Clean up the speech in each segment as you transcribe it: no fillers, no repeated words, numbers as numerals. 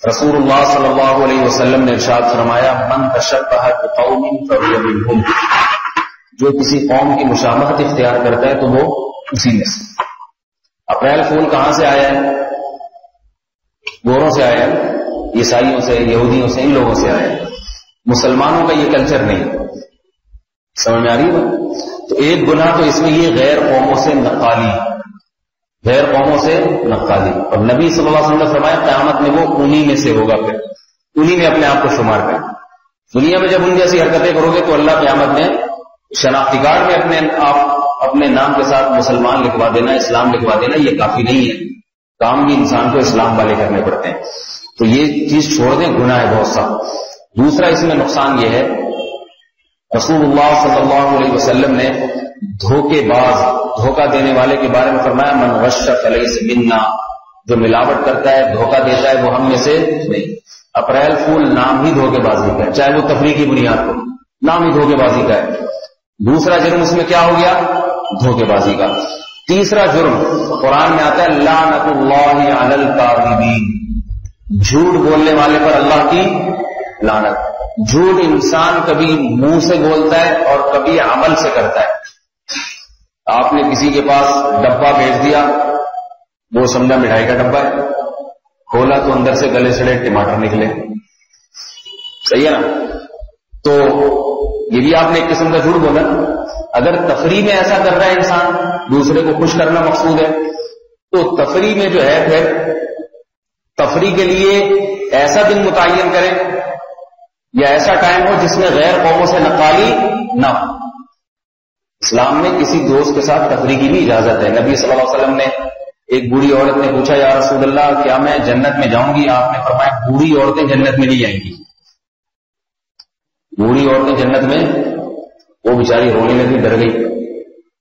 رسول اللہ صلی اللہ علیہ وسلم نے ارشاد فرمایا من تشبہ بقوم فهو منهم، جو کسی قوم کی مشابہت اختیار کرتا ہے تو وہ اسی میں سے۔ اپریل فول کہاں سے آیا ہے؟ گوروں سے آیا ہے، عیسائیوں سے، یہودیوں سے، ان لوگوں سے آیا ہے۔ مسلمانوں کا یہ کلچر نہیں، سمجھ میں آ رہی ہے؟ تو ایک گناہ تو اس میں یہ غیر قوموں سے نقالی، غیر قوموں سے نقالی، اور نبی صلی اللہ علیہ وسلم نے فرمایا قیامت میں وہ انہی میں سے ہوگا، پھر انہی میں اپنے آپ کو شمار کریں۔ دنیا میں جب ان جیسی حرکتیں کرو گے تو اللہ قیامت میں شناختی کارڈ میں اپنے نام کے ساتھ مسلمان لکھوا دینا، اسلام لکھوا دینا، یہ کافی نہیں ہے، کام بھی انسان کو اسلام والے کرنے پڑتے ہیں۔ تو یہ چیز چھوڑ دیں، گناہ ہے بہت سا۔ دوسرا اس میں نقصان یہ ہے، رسول اللہ صلی اللہ علیہ وسلم نے دھوکے باز، دھوکہ دینے والے کے بارے میں فرمایا من غش فلیس منا، جو ملاوٹ کرتا ہے، دھوکہ دیتا ہے، وہ ہم میں سے نہیں۔ اپریل فول نام ہی دھوکے بازی کا ہے، چاہے وہ تفریح کی بنیاد پر، نام ہی دھوکے بازی کا ہے۔ دوسرا جرم اس میں کیا ہو گیا؟ دھوکے بازی کا۔ تیسرا جرم قرآن میں آتا ہے لعنت اللہ علی الکاذبین، جھوٹ بولنے والے پر اللہ کی لعنت۔ جھوٹ انسان کبھی منہ سے بولتا ہے اور کبھی عمل سے کرتا ہے۔ آپ نے کسی کے پاس ڈبہ بھیج دیا، وہ سمجھا مٹھائی کا ڈبہ ہے، کھولا تو اندر سے گلے سڑے ٹماٹر نکلے، صحیح ہے نا؟ تو یہ بھی آپ نے ایک قسم کا جھوٹ بولا۔ اگر تفریح میں ایسا کر رہا ہے انسان، دوسرے کو خوش کرنا مقصود ہے، تو تفریح میں جو ہے پھر تفریح کے لیے ایسا دن متعین کریں یا ایسا ٹائم ہو جس میں غیر قوموں سے نقالی نہ ہو۔ اسلام میں کسی دوست کے ساتھ تفریح کی بھی اجازت ہے۔ نبی صلی اللہ علیہ وسلم نے، ایک بوڑھی عورت نے پوچھا یا رسول اللہ کیا میں جنت میں جاؤں گی؟ آپ نے فرمایا بوڑھی عورتیں جنت میں نہیں جائیں گی، بوڑھی عورتیں جنت میں، وہ بیچاری رونے لگی، ڈر گئی،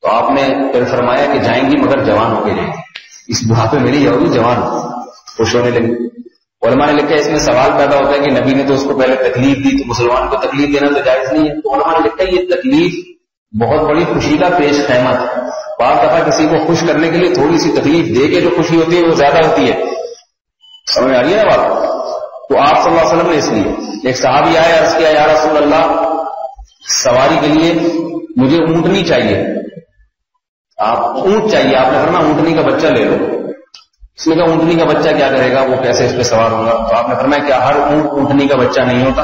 تو آپ نے پھر فرمایا کہ جائیں گی مگر جوان ہو کے جائیں گی، اس بڑھاپے میں نہیں جاؤ گی، جوان خوش ہونے لگی۔ علماء نے لکھا ہے اس میں سوال پیدا ہوتا ہے کہ نبی نے تو اس کو پہلے تکلیف دی، تو مسلمان کو تکلیف دینا تو جائز نہیں ہے۔ تو علماء نے لکھا ہے یہ تکلیف بہت بڑی خوشی کا پیش خیمہ ہے۔ بعض دفعہ کسی کو خوش کرنے کے لیے تھوڑی سی تکلیف دے کے جو خوشی ہوتی ہے وہ زیادہ ہوتی ہے، سمجھ آ رہی ہے نا بات؟ تو آپ صلی اللہ علیہ وسلم نے اس لیے، ایک صحابی آیا، عرض کیا یا رسول اللہ سواری کے لیے مجھے اونٹنی چاہیے، آپ اونٹ چاہیے، آپ نے فرمایا اونٹنی کا بچہ لے لو۔ اس نے کہا اونٹنی کا بچہ کیا کرے گا، وہ کیسے اس پہ سوار ہوگا؟ تو آپ نے فرمایا کیا ہر اونٹ اونٹنی کا بچہ نہیں ہوتا؟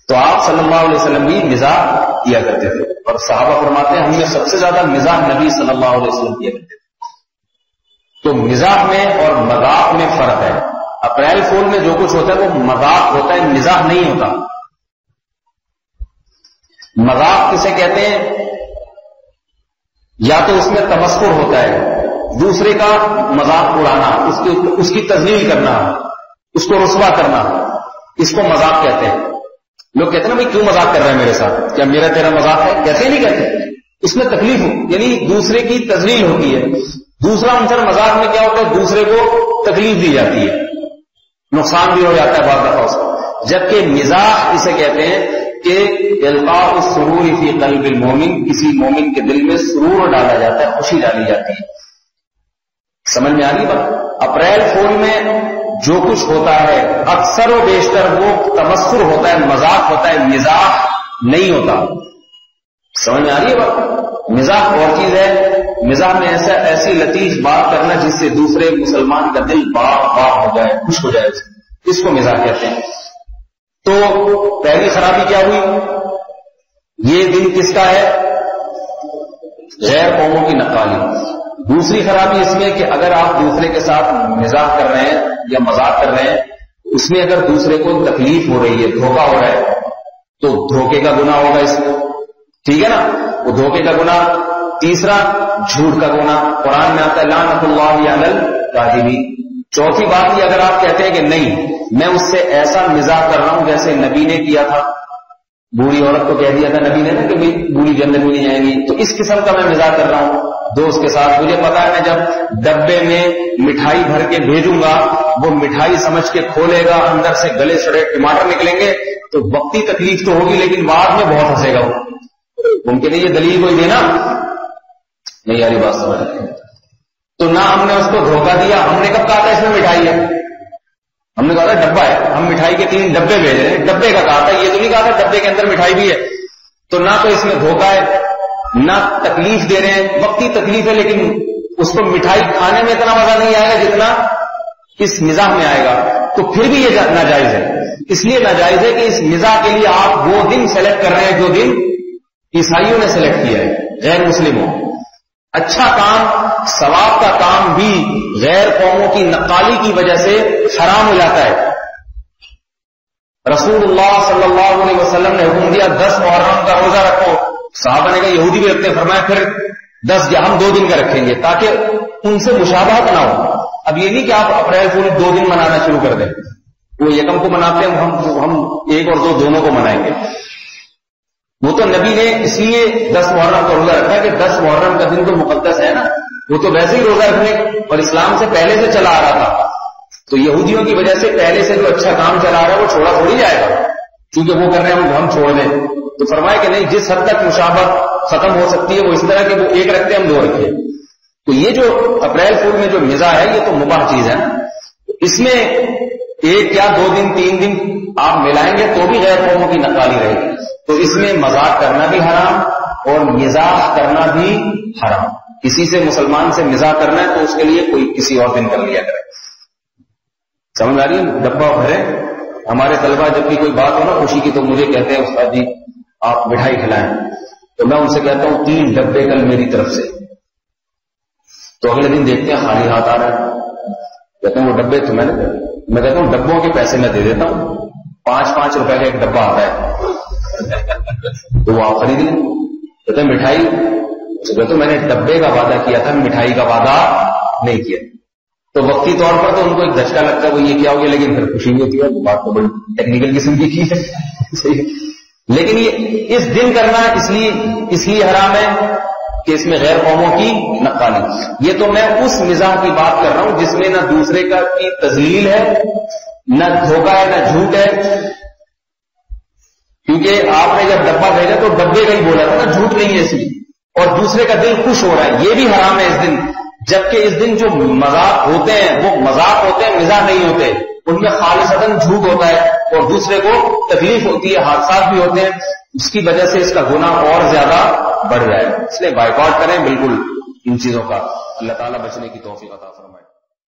تو آپ صلی اللہ علیہ وسلم بھی مزاح کیا کرتے تھے، اور صحابہ فرماتے ہیں ہم نے سب سے زیادہ مزاح نبی صلی اللہ علیہ وسلم کیا کرتے تھے۔ تو مزاح میں اور مذاق میں فرق ہے۔ اپریل فول میں جو کچھ ہوتا ہے وہ مذاق ہوتا ہے، مزاح نہیں ہوتا۔ مذاق کسے کہتے ہیں؟ یا تو اس میں تمسخر ہوتا ہے، دوسرے کا مذاق اڑانا، اس کی تذلیل کرنا، اس کو رسوا کرنا، اس کو مذاق کہتے ہیں۔ لوگ کہتے ہیں نا بھائی کیوں مذاق کر رہے ہیں میرے ساتھ، کیا میرا تیرا مذاق ہے؟ کیسے نہیں کہتے، اس میں تکلیف ہو، یعنی دوسرے کی تذلیل ہوتی ہے۔ دوسرا عنصر مذاق میں کیا ہوتا ہے؟ دوسرے کو تکلیف دی جاتی ہے، نقصان بھی ہو جاتا ہے بعض دفعہ اس کو۔ جبکہ مزاح اسے کہتے ہیں کہ القاء السرور فی قلب المومن، کسی مومن کے دل میں سرور ڈالا جاتا ہے، خوشی ڈالی جاتی ہے۔ سمجھ میں آ رہی بات؟ اپریل فول میں جو کچھ ہوتا ہے اکثر و بیشتر وہ تمسخر ہوتا ہے، مذاق ہوتا ہے، مزاح نہیں ہوتا۔ سمجھ میں آ رہی ہے بات؟ مزاح اور چیز ہے، مزاح میں ایسی لطیف بات کرنا جس سے دوسرے مسلمان کا دل باغ ہو جائے، خوش ہو جائے، اس کو مزاح کہتے ہیں۔ تو پہلی خرابی کیا ہوئی؟ یہ دن کس کا ہے؟ غیر قوموں کی نقالی۔ دوسری خرابی اس میں کہ اگر آپ دوسرے کے ساتھ مزاح کر رہے ہیں یا مذاق کر رہے ہیں، اس میں اگر دوسرے کو تکلیف ہو رہی ہے، دھوکہ ہو رہا ہے، تو دھوکے کا گناہ ہوگا اس میں، ٹھیک ہے نا؟ وہ دھوکے کا گناہ۔ تیسرا جھوٹ کا گناہ، قرآن میں آتا ہے لعنت اللہ علی الکاذبین۔ چوتھی بات یہ اگر آپ کہتے ہیں کہ نہیں میں اس سے ایسا مزاح کر رہا ہوں جیسے نبی نے کیا تھا، بوڑھی عورت کو کہہ دیا تھا نبی نے نا کہ بوڑھی جنت میں نہیں جائیں گی، تو اس قسم کا میں مزاح کر رہا ہوں دوست کے ساتھ، مجھے پتا ہے میں جب ڈبے میں مٹھائی بھر کے بھیجوں گا وہ مٹھائی سمجھ کے کھولے گا، اندر سے گلے سڑے ٹماٹر نکلیں گے، تو وقتی تکلیف تو ہوگی لیکن بعد میں بہت ہنسے گا وہ۔ ممکن ہے یہ دلیل کوئی دینا نہیں، یاری بات سمجھ۔ تو نہ ہم نے اس کو دھوکہ دیا، ہم نے کب کہا تھا اس میں مٹھائی ہے؟ ہم نے کہا تھا ڈبہ ہے، ہم مٹھائی کے 3 ڈبے بھیج رہے ہیں، ڈبے کا کہا تھا، یہ تو نہیں کہا تھا ڈبے کے اندر مٹھائی بھی ہے. تو نہ تو اس میں دھوکہ ہے، نہ تکلیف دے رہے ہیں، وقتی تکلیف ہے لیکن اس کو مٹھائی کھانے میں اتنا مزہ نہیں آئے گا جتنا اس مزاح میں آئے گا. تو پھر بھی یہ ناجائز ہے. اس لیے ناجائز ہے کہ اس مزاح کے لیے آپ وہ دن سلیکٹ کر رہے ہیں جو دن عیسائیوں نے سلیکٹ کیا ہے، غیر مسلموں. اچھا کام، ثواب کا کام بھی غیر قوموں کی نقالی کی وجہ سے حرام ہو جاتا ہے. رسول اللہ صلی اللہ علیہ وسلم نے حکم دیا 10 محرم کا روزہ رکھو. صحابہ نے کہا یہودی بھی رکھتے ہیں، فرمایا پھر 10 یا ہم 2 دن کا رکھیں گے تاکہ ان سے مشابہت نہ ہو. اب یہ نہیں کہ آپ اپریل فول 2 دن منانا شروع کر دیں، وہ یکم کو مناتے ہیں، ہم 1 اور 2 دونوں کو منائیں گے. وہ تو نبی نے اس لیے 10 محرم کا روزہ رکھا کہ 10 محرم کا دن تو مقدس ہے نا. وہ تو ویسے ہی روزہ رکھنے اور اسلام سے پہلے سے چلا آ رہا تھا. تو یہودیوں کی وجہ سے پہلے سے جو اچھا کام چلا رہا ہے وہ چھوڑا تھوڑی جائے گا کیونکہ وہ کر رہے ہیں ہم چھوڑ دیں. تو فرمائے کہ نہیں، جس حد تک مشابہت ختم ہو سکتی ہے وہ اس طرح کہ وہ 1 رکھتے ہیں ہم 2 رکھتے ہیں. تو یہ جو اپریل فول میں جو مزاح ہے یہ تو مباح چیز ہے نا. اس میں 1 یا 2 دن 3 دن آپ ملائیں گے تو بھی غیر قوموں کی نقالی رہے گی. تو اس میں مذاق کرنا بھی حرام اور مزاح کرنا بھی حرام. کسی سے مسلمان سے مزاح کرنا ہے تو اس کے لیے کوئی کسی اور دن کر لیا کرے. سمجھ آ رہی ہے؟ ڈبہ بھرے. ہمارے طلبہ جب بھی کوئی بات ہو نا خوشی کی تو مجھے کہتے ہیں استاد جی آپ مٹھائی کھلائیں. تو میں ان سے کہتا ہوں 3 ڈبے کل میری طرف سے. تو اگلے دن دیکھتے ہیں خالی ہاتھ آ رہا ہے. کہتے ہیں وہ ڈبے تو میں کہتا ہوں ڈبوں کے پیسے میں دے دیتا ہوں، 5-5 روپے کا ایک ڈبہ آتا ہے تو وہ آپ خرید لیں. کہتے ہیں مٹھائی، کہتے میں نے ڈبے کا وعدہ کیا تھا، مٹھائی کا وعدہ نہیں کیا. تو وقتی طور پر تو ان کو ایک دھچکا لگتا ہے وہ یہ کیا ہو گیا، لیکن پھر خوشی بھی ہوتی ہے. بات تو بڑی ٹیکنیکل قسم کی ہے لیکن یہ اس دن کرنا اس لیے حرام ہے کہ اس میں غیر قوموں کی نقالی. یہ تو میں اس مزاح کی بات کر رہا ہوں جس میں نہ دوسرے کا کی تذلیل ہے، نہ دھوکہ ہے، نہ جھوٹ ہے. کیونکہ آپ نے جب ڈبہ بھیجا تو ڈبے کا ہی بولا تھا نا، جھوٹ نہیں ہے اس لیے. اور دوسرے کا دل خوش ہو رہا ہے، یہ بھی حرام ہے اس دن. جبکہ اس دن جو مذاق ہوتے ہیں وہ مذاق ہوتے ہیں، مزاح نہیں ہوتے. ان میں خالصتاً جھوٹ ہوتا ہے اور دوسرے کو تکلیف ہوتی ہے، حادثات بھی ہوتے ہیں. اس کی وجہ سے اس کا گناہ اور زیادہ بڑھ جائے. اس لیے بائیکاٹ کریں بالکل ان چیزوں کا. اللہ تعالیٰ بچنے کی توفیق عطا فرمائے.